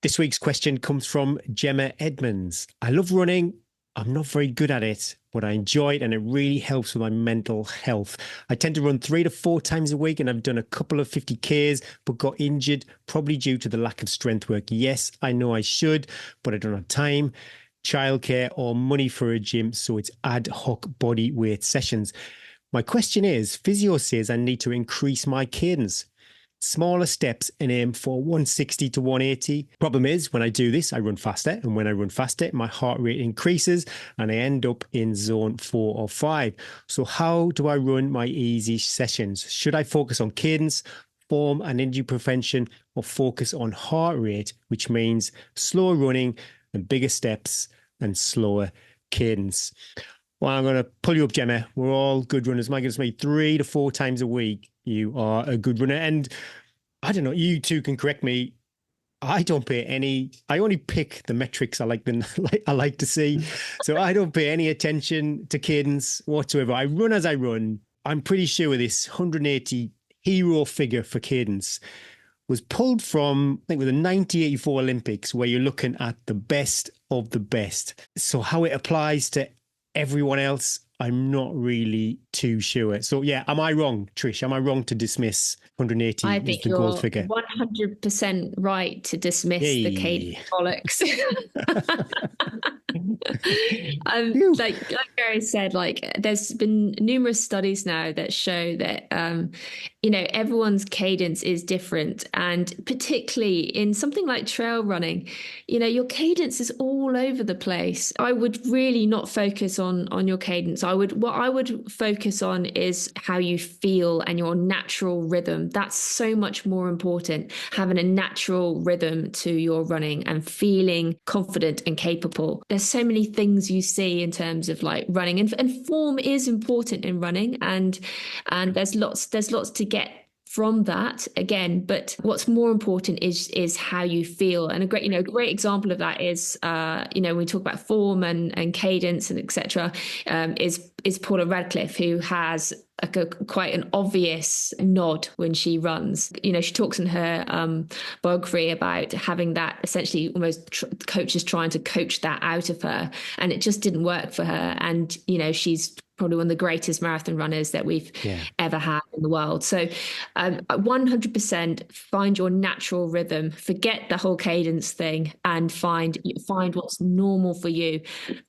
This week's question comes from Gemma Edmonds. I love running. I'm not very good at it, but I enjoy it and it really helps with my mental health. I tend to run 3 to 4 times a week and I've done a couple of 50Ks, but got injured, probably due to the lack of strength work. Yes, I know I should, but I don't have time, childcare or money for a gym, so it's ad hoc body weight sessions. My question is, physio says I need to increase my cadence. Smaller steps and aim for 160 to 180. Problem is, when I do this, I run faster. And when I run faster, my heart rate increases and I end up in zone 4 or 5. So how do I run my easy sessions? Should I focus on cadence, form and injury prevention, or focus on heart rate, which means slower running and bigger steps and slower cadence? Well, I'm going to pull you up, Gemma. We're all good runners. My goodness me, 3 to 4 times a week. You are a good runner. And I don't know, you two can correct me. I only pick the metrics I like to see. So I don't pay any attention to cadence whatsoever. I run as I run. I'm pretty sure this 180 hero figure for cadence was pulled from, I think, with the 1984 Olympics, where you're looking at the best of the best. So how it applies to everyone else, I'm not really too sure. So yeah, am I wrong, Trish? Am I wrong to dismiss 180 I as think the you're gold figure? 100% right to dismiss the cadence bollocks. Like Gary said, there's been numerous studies now that show that everyone's cadence is different, and particularly in something like trail running, your cadence is all over the place. I would really not focus on your cadence. What I would focus on is how you feel and your natural rhythm. That's so much more important, having a natural rhythm to your running and feeling confident and capable. There's so many things you see in terms of like running, and form is important in running, and there's lots to get from that again, but what's more important is how you feel. And a great example of that is when we talk about form and cadence and etc. is Paula Radcliffe, who has quite an obvious nod when she runs. She talks in her biography about having that, essentially almost coaches trying to coach that out of her, and it just didn't work for her. And she's probably one of the greatest marathon runners that we've ever had in the world. So 100% find your natural rhythm, forget the whole cadence thing, and find what's normal for you.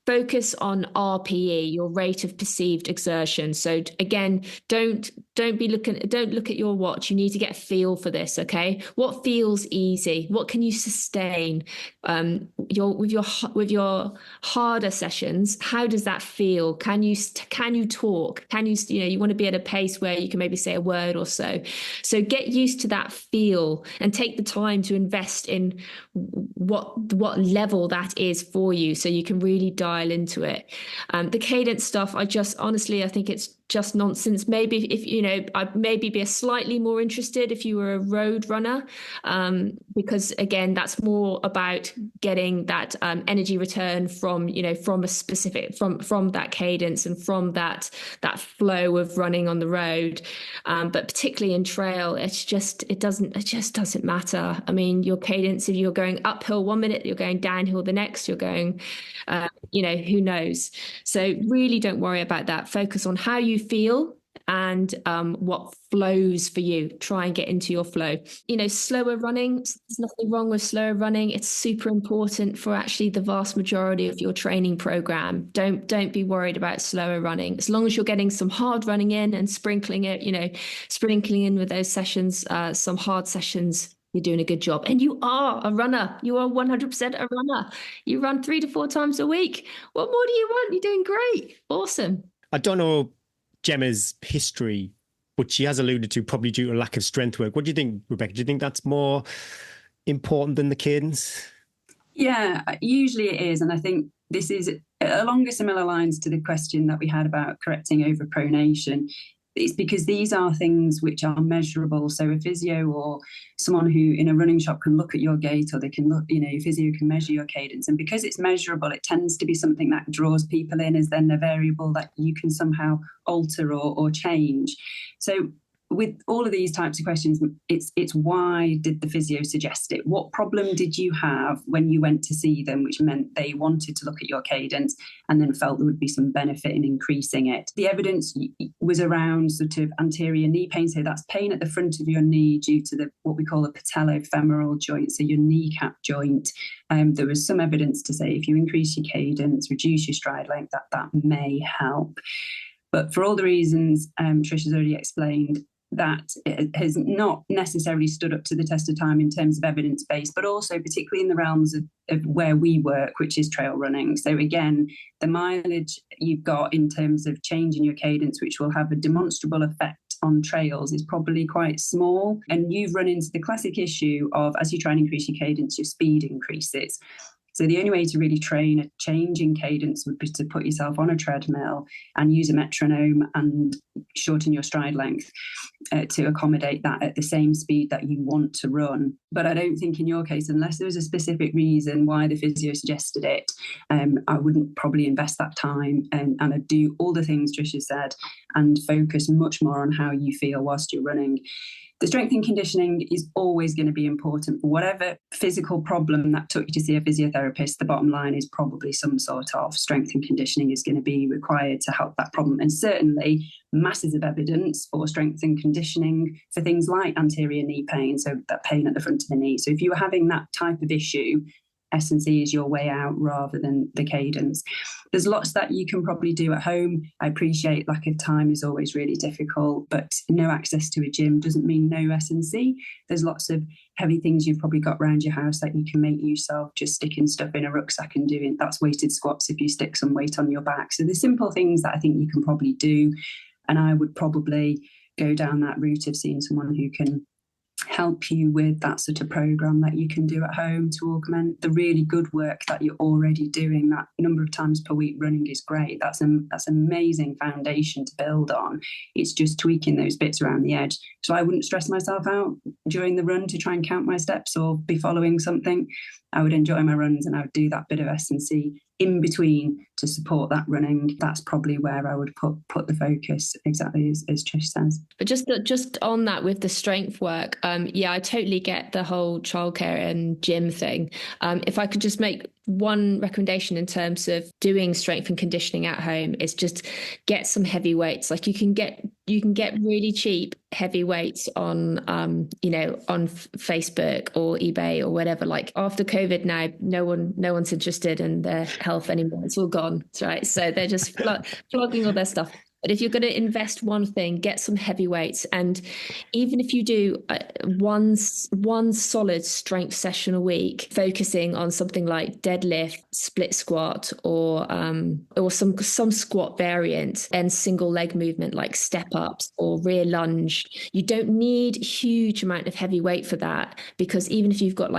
Focus on RPE, your rate of perceived exertion. So again, don't look at your watch. You need to get a feel for this. Okay, what feels easy? What can you sustain? With your harder sessions, how does that feel? Can you talk? Can you want to be at a pace where you can maybe say a word or so. So get used to that feel and take the time to invest in what level that is for you, so you can really dial into it. The cadence stuff, I think it's just nonsense. Maybe if I'd maybe be slightly more interested if you were a road runner, because again, that's more about getting that energy return from a specific from that cadence and from that flow of running on the road. But particularly in trail, it just doesn't matter. I mean, your cadence, if you're going uphill 1 minute, you're going downhill the next, you're going who knows. So really don't worry about that. Focus on how you feel and what flows for you. Try and get into your flow. Slower running, there's nothing wrong with slower running. It's super important for actually the vast majority of your training program. Don't be worried about slower running. As long as you're getting some hard running in and sprinkling in with those sessions, some hard sessions, you're doing a good job. And you are a runner. You are 100% a runner. You run 3 to 4 times a week. What more do you want? You're doing great. Awesome. I don't know Gemma's history, but she has alluded to probably due to a lack of strength work. What do you think, Rebecca? Do you think that's more important than the cadence? Yeah, usually it is. And I think this is along similar lines to the question that we had about correcting overpronation. It's because these are things which are measurable. So a physio or someone who in a running shop can look at your gait, or they can look, your physio can measure your cadence. And because it's measurable, it tends to be something that draws people in as then a variable that you can somehow alter or change. So with all of these types of questions, it's why did the physio suggest it? What problem did you have when you went to see them, which meant they wanted to look at your cadence and then felt there would be some benefit in increasing it? The evidence was around sort of anterior knee pain. So that's pain at the front of your knee due to what we call a patellofemoral joint, so your kneecap joint. There was some evidence to say if you increase your cadence, reduce your stride length, that may help. But for all the reasons Trish has already explained, that it has not necessarily stood up to the test of time in terms of evidence base, but also particularly in the realms of where we work, which is trail running. So again, the mileage you've got in terms of changing your cadence, which will have a demonstrable effect on trails, is probably quite small. And you've run into the classic issue of, as you try and increase your cadence, your speed increases. So the only way to really train a change in cadence would be to put yourself on a treadmill and use a metronome and shorten your stride length to accommodate that at the same speed that you want to run. But I don't think in your case, unless there was a specific reason why the physio suggested it, I wouldn't probably invest that time and I'd do all the things Tricia said and focus much more on how you feel whilst you're running. The strength and conditioning is always going to be important for whatever physical problem that took you to see a physiotherapist. The bottom line is probably some sort of strength and conditioning is going to be required to help that problem. And certainly masses of evidence for strength and conditioning for things like anterior knee pain, so that pain at the front of the knee. So if you were having that type of issue, S&C is your way out rather than the cadence. There's lots that you can probably do at home. I appreciate lack of time is always really difficult, but no access to a gym doesn't mean no S&C. There's lots of heavy things you've probably got around your house that you can make use of, just sticking stuff in a rucksack and doing that's weighted squats if you stick some weight on your back. So the simple things that I think you can probably do, and I would probably go down that route of seeing someone who can help you with that sort of program that you can do at home to augment the really good work that you're already doing. That number of times per week running is great. That's an amazing foundation to build on. It's just tweaking those bits around the edge. So I wouldn't stress myself out during the run to try and count my steps or be following something. I would enjoy my runs and I would do that bit of S&C in between to support that running. That's probably where I would put the focus, exactly as Trish says. But just on that with the strength work, I totally get the whole childcare and gym thing. If I could just make one recommendation in terms of doing strength and conditioning at home, is just get some heavy weights. Like you can get really cheap heavy weights on on Facebook or eBay or whatever. Like after COVID now, no one's interested in their health anymore. It's all gone, right? So they're just flogging all their stuff. But if you're going to invest one thing, get some heavy weights. And even if you do one solid strength session a week, focusing on something like deadlift, split squat, or some squat variant, and single leg movement like step ups or rear lunge, you don't need a huge amount of heavy weight for that, because even if you've got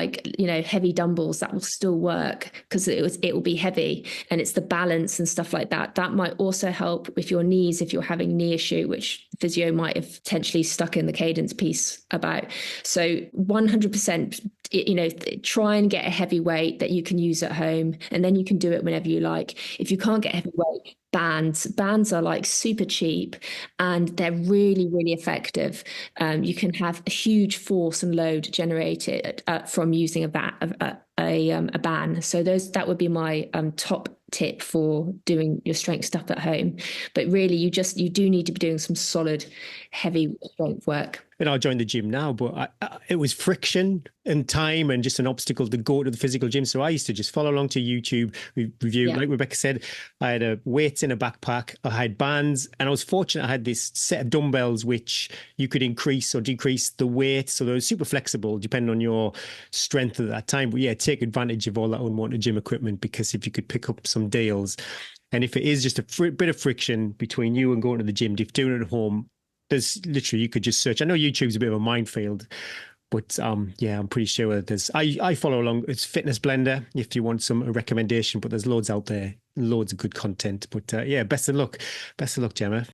heavy dumbbells, that will still work because it will be heavy, and it's the balance and stuff like that. That might also help with your knees if you're having knee issue, which physio might have potentially stuck in the cadence piece about. So 100%, try and get a heavy weight that you can use at home, and then you can do it whenever you like. If you can't get heavy weight, bands are like super cheap and they're really, really effective. You can have a huge force and load generated from using a band. So that would be my top tip for doing your strength stuff at home. But really, you do need to be doing some solid, heavy strength work. And I'll join the gym now, but it was friction and time and just an obstacle to go to the physical gym. So I used to just follow along to YouTube review. Yeah. Like Rebecca said, I had weights in a backpack, I had bands, and I was fortunate I had this set of dumbbells which you could increase or decrease the weight. So they were super flexible depending on your strength at that time. But yeah, take advantage of all that unwanted gym equipment, because if you could pick up some deals, and if it is just a bit of friction between you and going to the gym, if doing it at home, there's literally, you could just search. I know YouTube's a bit of a minefield, but I'm pretty sure there's, I follow along. It's Fitness Blender if you want some recommendation, but there's loads out there, loads of good content. But best of luck, Gemma.